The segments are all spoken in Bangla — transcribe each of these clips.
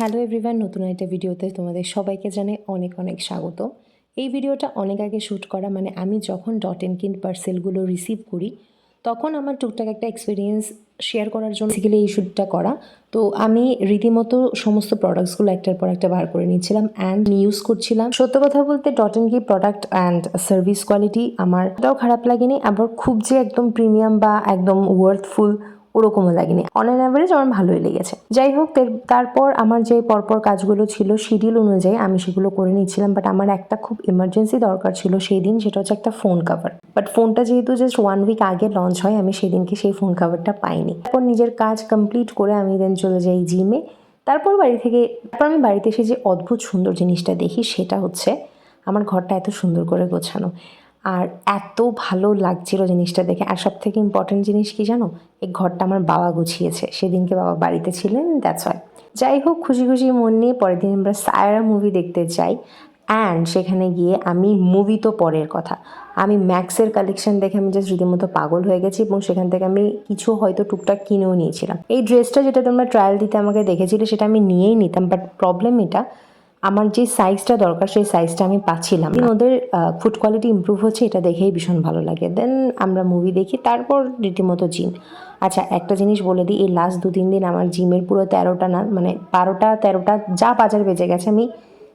হ্যালো এভরিওয়ান, নতুন একটা ভিডিওতে তোমাদের সবাইকে জানাই অনেক অনেক স্বাগত। এই ভিডিওটা অনেক আগে শ্যুট করা, মানে আমি যখন ডট-এন-কিন পার্সেলগুলো রিসিভ করি তখন আমার টুকটাক একটা এক্সপিরিয়েন্স শেয়ার করার জন্য বেসিক্যালি এই শ্যুটটা করা। তো আমি রীতিমতো সমস্ত প্রোডাক্টসগুলো একটার পর একটা বার করে নিচ্ছিলাম অ্যান্ড ইউজ করছিলাম। সত্য কথা বলতে ডট-এন-কি প্রোডাক্ট অ্যান্ড সার্ভিস কোয়ালিটি আমার এটাও খারাপ লাগেনি, আবার খুব যে একদম প্রিমিয়াম বা একদম ওয়ার্থফুল ওরকমও লাগেনি। অন অ্যান অ্যাভারেজ আমার ভালোই লেগেছে। যাই হোক, তারপর আমার যে পরপর কাজগুলো ছিল শিডিউল অনুযায়ী আমি সেগুলো করে নিচ্ছিলাম, বাট আমার একটা খুব ইমার্জেন্সি দরকার ছিল সেই দিন, সেটা হচ্ছে একটা ফোন কাভার। বাট ফোনটা যেহেতু জাস্ট 1 উইক আগে লঞ্চ হয়, আমি সেদিনকে সেই ফোন কাভারটা পাইনি। তারপর নিজের কাজ কমপ্লিট করে আমি দেন চলে যাই জিমে। তারপর আমি বাড়িতে এসে যে অদ্ভুত সুন্দর জিনিসটা দেখি সেটা হচ্ছে আমার ঘরটা এত সুন্দর করে গোছানো, আর এত ভালো লাগছিল জিনিসটা দেখে। আর সব থেকে ইম্পর্টেন্ট জিনিস কি জানো, এই ঘরটা আমার বাবা গুছিয়েছে, সেদিনকে বাবা বাড়িতে ছিলেন, দ্যাটস ওয়াই। যাই হোক, খুশি খুশি মন নিয়ে পরের দিন আমরা সায়রা মুভি দেখতে যাই। অ্যান্ড সেখানে গিয়ে আমি মুভি তো পরের কথা, আমি ম্যাক্সের কালেকশন দেখে আমি জাস্ট রীতিমতো পাগল হয়ে গেছি এবং সেখান থেকে আমি কিছু হয়তো টুকটাক কিনেও নিয়েছিলাম। এই ড্রেসটা যেটা তোমরা ট্রায়াল দিতে আমাকে দেখেছিলে সেটা আমি নিয়েই নিতাম, বাট প্রবলেম এটা, আমার যে সাইজটা দরকার সেই সাইজটা আমি পাচ্ছিলাম না। ওদের ফুড কোয়ালিটি ইমপ্রুভ হচ্ছে এটা দেখেই ভীষণ ভালো লাগে। দেন আমরা মুভি দেখি, তারপর রীতিমতো জিম। আচ্ছা, একটা জিনিস বলে দিই, এই লাস্ট 2-3 দিন আমার জিমের পুরো 13টা না, মানে 12টা-13টা যা বাজার বেজে গেছে, আমি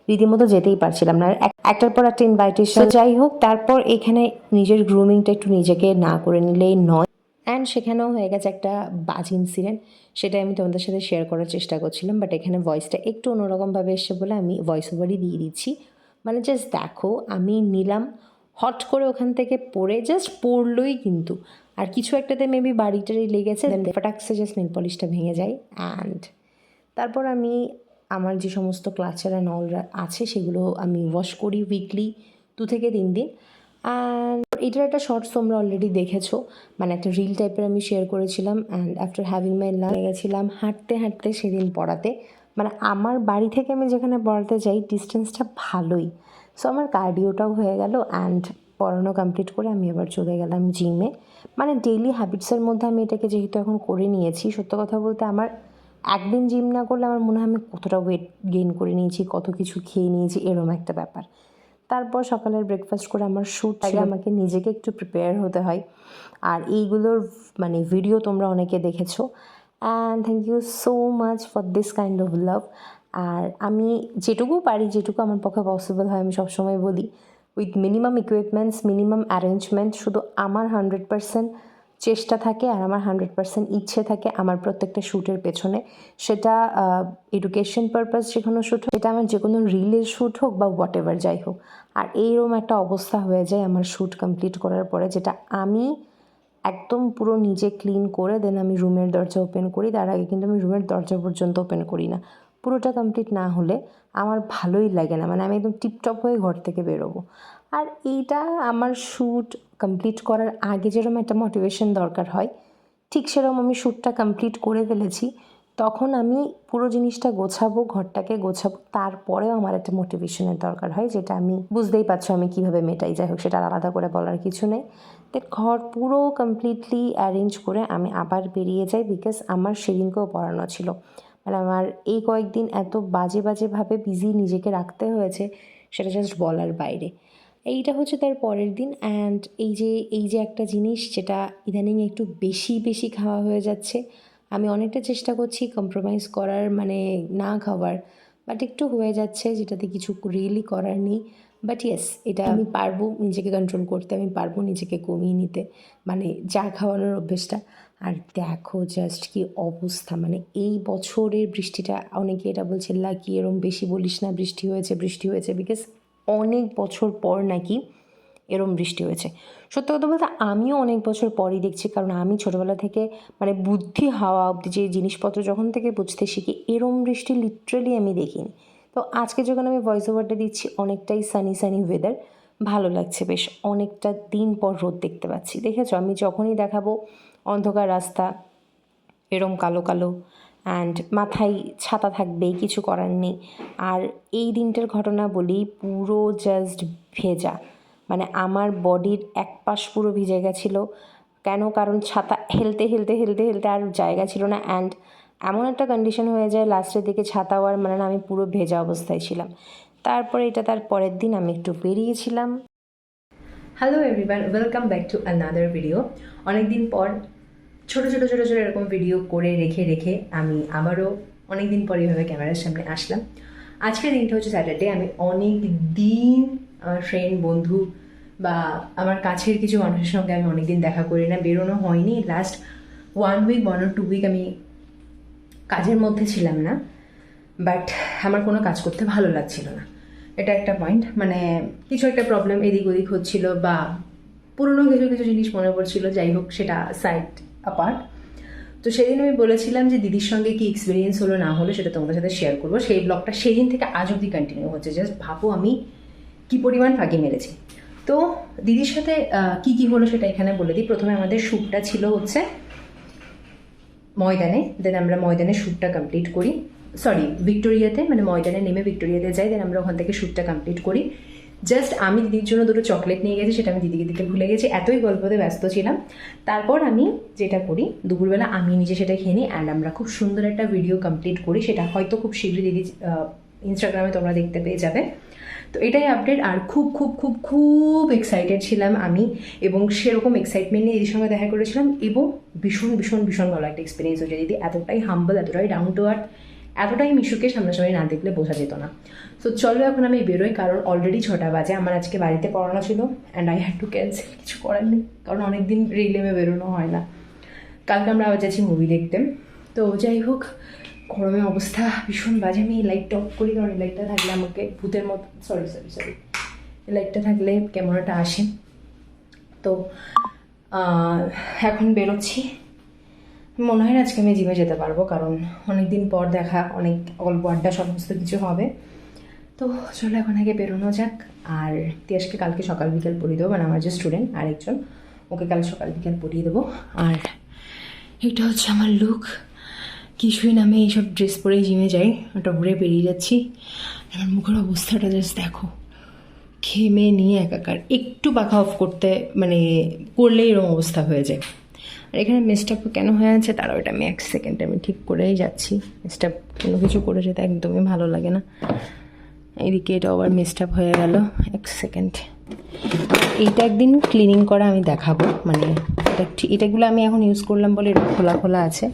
রীতিমতো যেতেই পারছিলাম না, একটার পর একটা ইনভাইটেশন। যাই হোক, তারপর এখানে নিজের গ্রুমিংটা একটু নিজেকে না করে নিলেই নয়। অ্যান্ড সেখানেও হয়ে গেছে একটা বাজে ইনসিডেন্ট, সেটাই আমি তোমাদের সাথে শেয়ার করার চেষ্টা করছিলাম, বাট এখানে ভয়েসটা একটু অন্যরকমভাবে এসছে বলে আমি ভয়েস ওভারই দিয়ে দিচ্ছি। মানে জাস্ট দেখো, আমি নিলাম হট করে ওখান থেকে পড়ে, জাস্ট পড়লোই কিন্তু, আর কিছু একটাতে মেবি বাড়িটারই লেগেছে, দেন ফটাকসে জাস্ট নেল পলিশটা ভেঙে যায়। অ্যান্ড তারপর আমি আমার যে সমস্ত ক্লাচার অ্যান্ড অল আছে সেগুলো আমি ওয়াশ করি উইকলি 2 থেকে 3 দিন। অ্যান্ড এটার একটা শর্টস তোমরা অলরেডি দেখেছো, মানে একটা রিল টাইপের আমি শেয়ার করেছিলাম। And after having my lunch গেছিলাম হাঁটতে হাঁটতে সেদিন পড়াতে, মানে আমার বাড়ি থেকে আমি যেখানে পড়াতে যাই ডিস্টেন্সটা ভালোই, সো আমার কার্ডিওটাও হয়ে গেল। অ্যান্ড পড়ানো কমপ্লিট করে আমি আবার চলে গেলাম জিমে। মানে ডেইলি হ্যাবিটসের মধ্যে আমি এটাকে যেহেতু এখন করে নিয়েছি, সত্য কথা বলতে আমার একদিন জিম না করলে আমার মনে হয় আমি কতটা ওয়েট গেইন করে নিয়েছি, কত কিছু খেয়ে নিয়েছি, এরম একটা ব্যাপার। তারপর সকালের ব্রেকফাস্ট করে আমার শ্যুট আগে আমাকে নিজেকে একটু প্রিপেয়ার হতে হয়, আর এইগুলোর মানে ভিডিও তোমরা অনেকে দেখেছো। And thank you so much for this kind of love. আর আমি যেটুকু পারি, যেটুকু আমার পক্ষে পসিবল হয়, আমি সবসময় বলি with minimum equipments, minimum arrangement, শুধু আমার 100% চেষ্টা থাকে আর আমার 100% ইচ্ছে থাকে আমার প্রত্যেকটা শ্যুটের পেছনে। সেটা এডুকেশন পারপাস যে কোনো শ্যুট হোক, এটা আমার যে কোনো রিলের শ্যুট হোক বা হোয়াট এভার যাই হোক। আর এইরকম একটা অবস্থা হয়ে যায় আমার শ্যুট কমপ্লিট করার পরে, যেটা আমি একদম পুরো নিজে ক্লিন করে দেন আমি রুমের দরজা ওপেন করি। তার আগে কিন্তু আমি রুমের দরজা পর্যন্ত ওপেন করি না, পুরোটা কমপ্লিট না হলে আমার ভালোই লাগে না, মানে আমি একদম টিপটপ হয়ে ঘর থেকে বেরোবো। আর এইটা আমার শ্যুট কমপ্লিট করার আগে যেরকম একটা মোটিভেশন দরকার হয়, ঠিক সেরকম আমি শ্যুটটা কমপ্লিট করে ফেলেছি, তখন আমি পুরো জিনিসটা গোছাবো, ঘরটাকে গোছাবো, তারপরেও আমার একটা মোটিভেশনের দরকার হয়, যেটা আমি বুঝতেই পারছো আমি কীভাবে মেটাই। যাই হোক, সেটা আলাদা করে বলার কিছু নেই। তো ঘর পুরো কমপ্লিটলি অ্যারেঞ্জ করে আমি আবার বেরিয়ে যাই, বিকজ আমার সেদিনকেও পড়ানো ছিল। মানে আমার এই কয়েকদিন এত বাজে বাজেভাবে বিজি নিজেকে রাখতে হয়েছে, সেটা জাস্ট বলার বাইরে। এইটা হচ্ছে তার পরের দিন। অ্যান্ড এই যে একটা জিনিস যেটা ইদানিং একটু বেশি বেশি খাওয়া হয়ে যাচ্ছে, আমি অনেকটা চেষ্টা করছি কম্প্রোমাইজ করার, মানে না খাওয়ার, বাট একটু হয়ে যাচ্ছে, যেটাতে কিছু রিয়েলি করার নেই। বাট ইয়েস, এটা আমি পারবো নিজেকে কন্ট্রোল করতে, আমি পারবো নিজেকে কমিয়ে নিতে, মানে যা খাওয়ানোর অভ্যেসটা। আর দেখো জাস্ট কি অবস্থা, মানে এই বছরের বৃষ্টিটা, অনেকে এটা বলছে লাকি, এরম বেশি বলিস না, বৃষ্টি হয়েছে, বিকজ অনেক বছর পর নাকি এরম বৃষ্টি হয়েছে। সত্যি কথা বলতে আমিও অনেক বছর পরই দেখছি, কারণ আমি ছোটোবেলা থেকে মানে বুদ্ধি হওয়া অবধি যে জিনিসপত্র যখন থেকে বুঝতে শিখি, এরম বৃষ্টি লিটারেলি আমি দেখিনি। তো আজকে যখন আমি ভয়েস ওভারটা দিচ্ছি, অনেকটাই সানি ওয়েদার, ভালো লাগছে বেশ, অনেকটা দিন পর রোদ দেখতে পাচ্ছি। দেখেছো, আমি যখনই দেখাবো অন্ধকার রাস্তা, এরম কালো কালো, অ্যান্ড মাথায় ছাতা থাকবেই, কিছু করার নেই। আর এই দিনটার ঘটনা বলি, পুরো জাস্ট ভেজা, মানে আমার বডির এক পাশ পুরো ভিজে গেছিলো। কেন? কারণ ছাতা হেলতে আর জায়গা ছিল না। অ্যান্ড এমন একটা কন্ডিশন হয়ে যায় লাস্টের দিকে ছাতা হওয়ার মানে না, আমি পুরো ভেজা অবস্থায় ছিলাম। তারপরে এটা তার পরের দিন আমি একটু বেরিয়েছিলাম। Hello everyone, welcome back to another video. অনেকদিন পর ছোটো ছোটো এরকম ভিডিও করে রেখে আমি আবারও অনেক দিন পর এইভাবে ক্যামেরার সামনে আসলাম। আজকের দিনটা হচ্ছে স্যাটারডে। আমি অনেক দিন আমার ফ্রেন্ড, বন্ধু বা আমার কাছের কিছু মানুষের সঙ্গে আমি অনেকদিন দেখা করি না, বেরোনো হয়নি। লাস্ট 1 উইক 1 or 2 উইক আমি কাজের মধ্যে ছিলাম না, বাট আমার কোনো কাজ করতে ভালো লাগছিল না, এটা একটা পয়েন্ট। মানে কিছু একটা প্রবলেম এদিক ওদিক হচ্ছিল বা পুরনো কিছু জিনিস মনে পড়ছিল, যাই হোক সেটা সাইড অ্যাপার্ট। তো সেদিন আমি বলেছিলাম যে দিদির সঙ্গে কি এক্সপিরিয়েন্স হলো না হলো সেটা তোমাদের সাথে শেয়ার করবো। সেই ব্লগটা সেই দিন থেকে আজ অবধি কন্টিনিউ হচ্ছে। জাস্ট ভাবো আমি কী পরিমাণ ফাঁকি মেরেছি। তো দিদির সাথে কি হলো সেটা এখানে বলে দিই। প্রথমে আমাদের শ্যুটটা ছিল হচ্ছে ময়দানে, দেন আমরা ময়দানে শ্যুটটা কমপ্লিট করি, সরি ভিক্টোরিয়াতে, মানে ময়দানে নেমে ভিক্টোরিয়াতে যাই, দেন আমরা ওখান থেকে শ্যুটটা কমপ্লিট করি। জাস্ট আমি দিদির জন্য 2টো চকলেট নিয়ে গেছি, সেটা আমি দিদিকে দিতে ভুলে গেছি, এতই গল্পতে ব্যস্ত ছিলাম। তারপর আমি যেটা করি, দুপুরবেলা আমি নিজে সেটা খেয়ে নিই অ্যান্ড আমরা খুব সুন্দর একটা ভিডিও কমপ্লিট করি। সেটা হয়তো খুব শীঘ্রই দিদি ইনস্টাগ্রামে তোমরা দেখতে পেয়ে যাবে। তো এটাই আপডেট। আর খুব খুব খুব খুব এক্সাইটেড ছিলাম আমি, এবং সেরকম এক্সাইটমেন্ট নিয়ে দিদির সঙ্গে দেখা করেছিলাম, এবং ভীষণ ভীষণ ভীষণ ভালো একটা এক্সপিরিয়েন্স হয়েছে। দিদি এতটাই হাম্বল, এতটাই ডাউন টু আর্থ, এতটাই মিশুকে সামনাসামনি না দেখলে বোঝা যেত না। সো চলো এখন আমি বেরোই, কারণ অলরেডি 6টা বাজে। আমার আজকে বাড়িতে পড়ানো ছিল and I had to cancel, কিছু করার নেই, কারণ অনেকদিন রিলেমে বেরোনো হয় না। কালকে আমরা আবার যাচ্ছি মুভি দেখতে। তো যাই হোক, গরমে অবস্থা ভীষণ বাজে। আমি এই লাইটটা অফ করি, কারণ এই লাইটটা থাকলে আমাকে ভূতের মতো, সরি এই লাইটটা থাকলে ক্যামেরাটা আসে। তো এখন বেরোচ্ছি। মনে হয় না আজকে আমি জিমে যেতে পারবো, কারণ অনেক দিন পর দেখা, অনেক গল্প আড্ডা সমস্ত কিছু হবে। তো চলো এখন আগে বেরোনো যাক। আর তিয়াসকে কালকে সকাল বিকেল পড়িয়ে দেবো, মানে আমার যে স্টুডেন্ট আরেকজন, ওকে কাল সকাল বিকেল পড়িয়ে দেবো। আর এটা হচ্ছে আমার লুক। কিছুই না, আমি এইসব ড্রেস পরেই জিমে যাই, ওটা ঘুরে বেরিয়ে যাচ্ছি। আমার মুখের অবস্থাটা জাস্ট দেখো, ঘেমে নিয়ে একাকার। একটু পাখা অফ করতে মানে করলেই এরকম অবস্থা হয়ে যায়। আর এখানে মিসটাপ কেন হয়ে আছে তারাও এটা আমি 1 সেকেন্ডে আমি ঠিক করেই যাচ্ছি। মিসটাপ কোনো কিছু করে যেতে একদমই ভালো লাগে না। এইদিকে এটা আবার মিসটাপ হয়ে গেল, 1 সেকেন্ড। এইটা একদিন ক্লিনিং করা আমি দেখাবো, মানে এটাগুলো আমি এখন ইউজ করলাম বলে এটা খোলা আছে।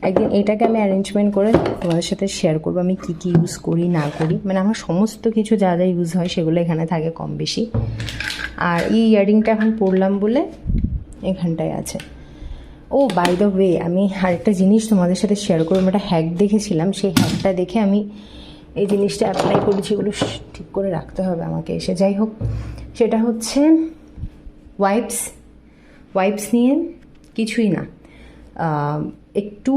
একদিন এটাকে আমি অ্যারেঞ্জমেন্ট করে তোমাদের সাথে শেয়ার করবো আমি কী ইউজ করি না করি, মানে আমার সমস্ত কিছু যা যা ইউজ হয় সেগুলো এখানে থাকে কম বেশি। আর এই ইয়াররিংটা এখন পরলাম বলে এখানটায় আছে। ও বাই দ্য ওয়ে, আমি আরেকটা জিনিস তোমাদের সাথে শেয়ার করবো। আমি একটা হ্যাক দেখেছিলাম, সেই হ্যাকটা দেখে আমি এই জিনিসটা অ্যাপ্লাই করেছি। এগুলো ঠিক করে রাখতে হবে আমাকে এসে। যাই হোক, সেটা হচ্ছে ওয়াইপস নিয়ে কিছুই না, একটু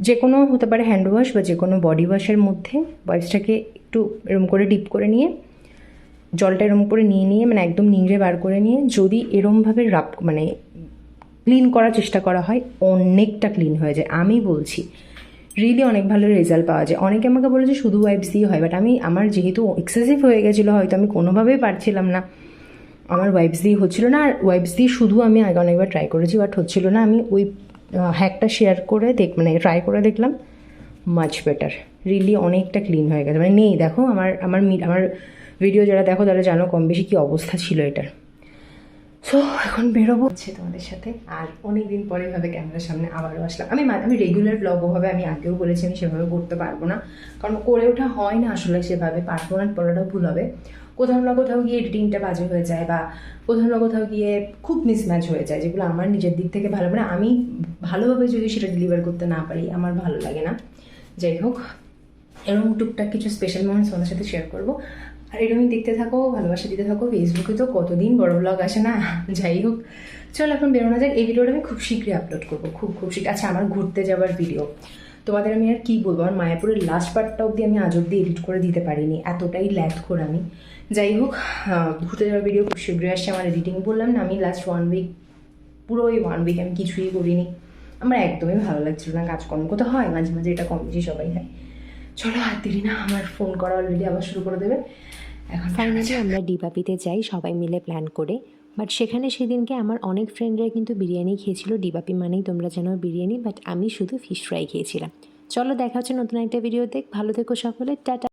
যে কোনো হতে পারে হ্যান্ড ওয়াশ বা যে কোনো বডি ওয়াশের মধ্যে ওয়াইপসটাকে একটু এরম করে ডিপ করে নিয়ে, জলটা এরম করে নিয়ে মানে একদম নিংড়ে বার করে নিয়ে যদি এরমভাবে মানে ক্লিন করার চেষ্টা করা হয়, অনেকটা ক্লিন হয়ে যায়। আমি বলছি রিয়েলি অনেক ভালো রেজাল্ট পাওয়া যায়। অনেকে আমাকে বলেছে শুধু ওয়াইপস দিয়ে হয়, বাট আমার যেহেতু এক্সেসিভ হয়ে গেছিলো, হয়তো আমি কোনোভাবেই পারছিলাম না, আমার ওয়াইপস দিয়ে হচ্ছিলো না। আর ওয়াইপস দিয়ে শুধু আমি আগে অনেকবার ট্রাই করেছি, বাট হচ্ছিলো না। আমি ওই হ্যাকটা শেয়ার করে মানে ট্রাই করে দেখলাম, মাচ বেটার, রিয়েলি অনেকটা ক্লিন হয়ে গেছে। মানে নেই, দেখো আমার ভিডিও যারা দেখো তারা জানো কম বেশি কী অবস্থা ছিল এটার। সো এখন বেরোবো হচ্ছে তোমাদের সাথে। আর অনেক দিন পরে এভাবে ক্যামেরার সামনে আবারও আসলাম। আমি রেগুলার ব্লগ ওভাবে আমি আগেও বলেছি আমি সেভাবে করতে পারবো না, কারণ করে ওঠা হয় না আসলে সেভাবে, পারবো না বলাটাও ভুল হবে। কোথাও না কোথাও গিয়ে এডিটিংটা বাজে হয়ে যায়, বা কোথাও না কোথাও গিয়ে খুব মিসম্যাচ হয়ে যায়, যেগুলো আমার নিজের দিক থেকে ভালো, মানে আমি ভালোভাবে যদি সেটা ডেলিভার করতে না পারি আমার ভালো লাগে না। যাই হোক, এরকম টুকটাক কিছু স্পেশাল মোমেন্টস তোমাদের সাথে শেয়ার করবো। আর এরকম দেখতে থাকো, ভালোবাসা দিতে থাকো। ফেসবুকে তো কতদিন বড় ব্লগ আসে না। যাই হোক, চলো এখন বেরোনো যাক। এই ভিডিওটা আমি খুব শীঘ্রই আপলোড করবো, খুব শীঘ্র। আচ্ছা, আমার ঘুরতে যাওয়ার ভিডিও তোমাদের আমি আর কী বলবো, আমার মায়াপুরের লাস্ট পার্টটা অবধি আমি আজ অবধি এডিট করে দিতে পারিনি, এতটাই ল্যাগ করে আমি। যাই হোক, ঘুরতে যাওয়ার ভিডিও খুব শীঘ্রই আসছে। আমার এডিটিং বললাম না, আমি লাস্ট 1 উইক, পুরো ওই 1 উইক আমি কিছুই করিনি। আমার একদমই ভালো লাগছিল না, কাজকর্ম কোথাও হয় মাঝে মাঝে, এটা কম বেশি সবাই হয়। চলো আর দেরি না, আমার ফোন করা অলরেডি আবার শুরু করে দেবে। এখন ফাইনালি আমরা ডিবাপিতে যাই সবাই মিলে প্ল্যান করে। বাট সেখানে সেদিনকে আমার অনেক ফ্রেন্ডরা কিন্তু বিরিয়ানি খেয়েছিল। ডিবাপি মানেই তোমরা জানো বিরিয়ানি, বাট আমি শুধু ফিশ ফ্রাই খেয়েছিলাম। চলো দেখা হচ্ছে নতুন একটা ভিডিওতে। ভালো থেকো সকলে, টাটা।